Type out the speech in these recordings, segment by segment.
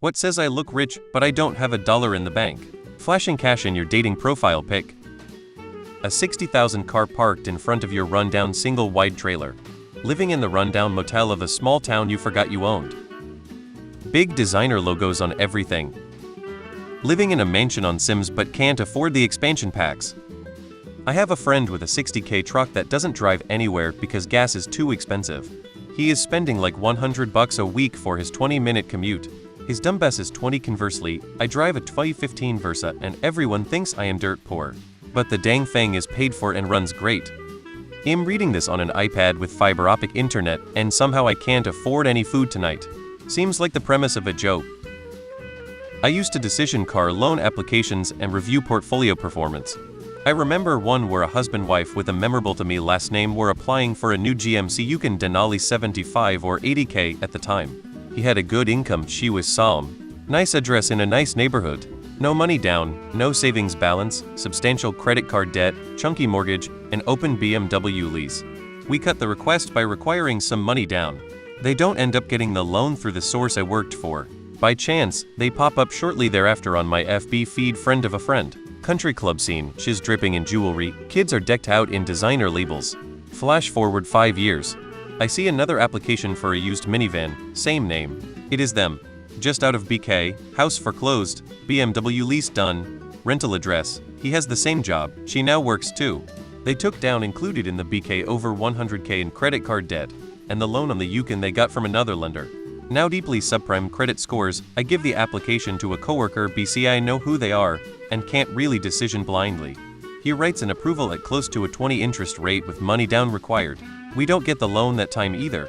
What says I look rich, but I don't have a dollar in the bank? Flashing cash in your dating profile pic. A 60,000 car parked in front of your rundown single-wide trailer. Living in the rundown motel of a small town you forgot you owned. Big designer logos on everything. Living in a mansion on Sims but can't afford the expansion packs. I have a friend with a 60K truck that doesn't drive anywhere because gas is too expensive. He is spending like $100 a week for his 20-minute commute. His dumbass is 20. Conversely, I drive a 2015 Versa and everyone thinks I am dirt poor. But the dang thing is paid for and runs great. I'm reading this on an iPad with fiber optic internet and somehow I can't afford any food tonight. Seems like the premise of a joke. I used to decision car loan applications and review portfolio performance. I remember one where a husband-wife with a memorable to me last name were applying for a new GMC Yukon Denali 75 or 80K at the time. He had a good income, she was solemn. Nice address in a nice neighborhood. No money down, no savings balance, substantial credit card debt, chunky mortgage, and open BMW lease. We cut the request by requiring some money down. They don't end up getting the loan through the source I worked for. By chance, they pop up shortly thereafter on my FB feed friend of a friend. Country club scene, shiz dripping in jewelry, kids are decked out in designer labels. Flash forward 5 years. I see another application for a used minivan, same name. It is them. Just out of BK, house foreclosed, BMW lease done, rental address, he has the same job, she now works too. They took down included in the BK over 100K in credit card debt, and the loan on the Yukon they got from another lender. Now deeply subprime credit scores, I give the application to a coworker BC I know who they are, and can't really decision blindly. He writes an approval at close to a 20 interest rate with money down required. We don't get the loan that time either.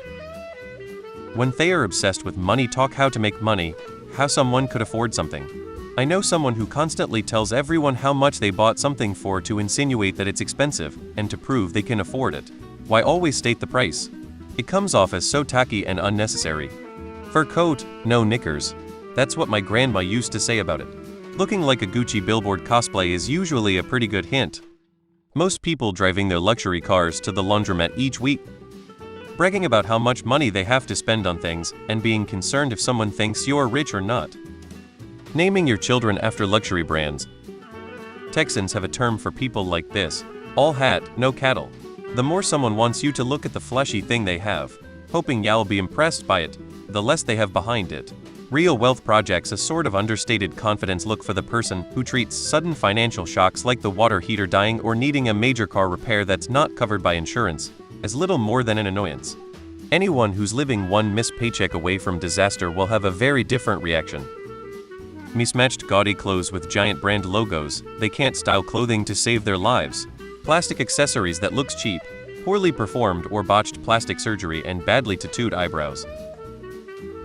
When they are obsessed with money talk how to make money, how someone could afford something. I know someone who constantly tells everyone how much they bought something for to insinuate that it's expensive, and to prove they can afford it. Why always state the price? It comes off as so tacky and unnecessary. Fur coat, no knickers. That's what my grandma used to say about it. Looking like a Gucci billboard cosplay is usually a pretty good hint. Most people driving their luxury cars to the laundromat each week, bragging about how much money they have to spend on things, and being concerned if someone thinks you're rich or not. Naming your children after luxury brands. Texans have a term for people like this: all hat, no cattle. The more someone wants you to look at the flashy thing they have, hoping you'll be impressed by it, the less they have behind it. Real wealth projects a sort of understated confidence look for the person who treats sudden financial shocks like the water heater dying or needing a major car repair that's not covered by insurance as little more than an annoyance. Anyone who's living one missed paycheck away from disaster will have a very different reaction. Mismatched gaudy clothes with giant brand logos, they can't style clothing to save their lives. Plastic accessories that looks cheap, poorly performed or botched plastic surgery and badly tattooed eyebrows.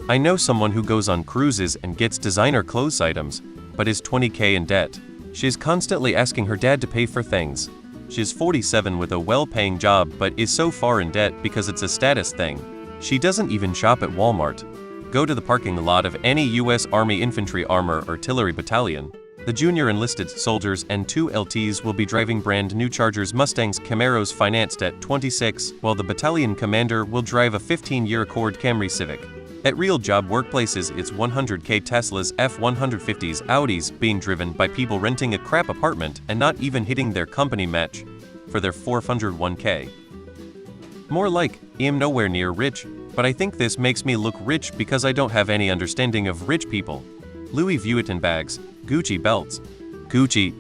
I know someone who goes on cruises and gets designer clothes items, but is 20K in debt. She's constantly asking her dad to pay for things. She's 47 with a well-paying job but is so far in debt because it's a status thing. She doesn't even shop at Walmart. Go to the parking lot of any U.S. Army Infantry Armor Artillery Battalion. The junior enlisted soldiers and 2 LTs will be driving brand new Chargers Mustangs Camaros financed at 26, while the battalion commander will drive a 15-year Accord Camry Civic. At real job workplaces, it's 100K Teslas, F-150s, Audis being driven by people renting a crap apartment and not even hitting their company match for their 401K. More like, I'm nowhere near rich, but I think this makes me look rich because I don't have any understanding of rich people. Louis Vuitton bags, Gucci belts. Gucci,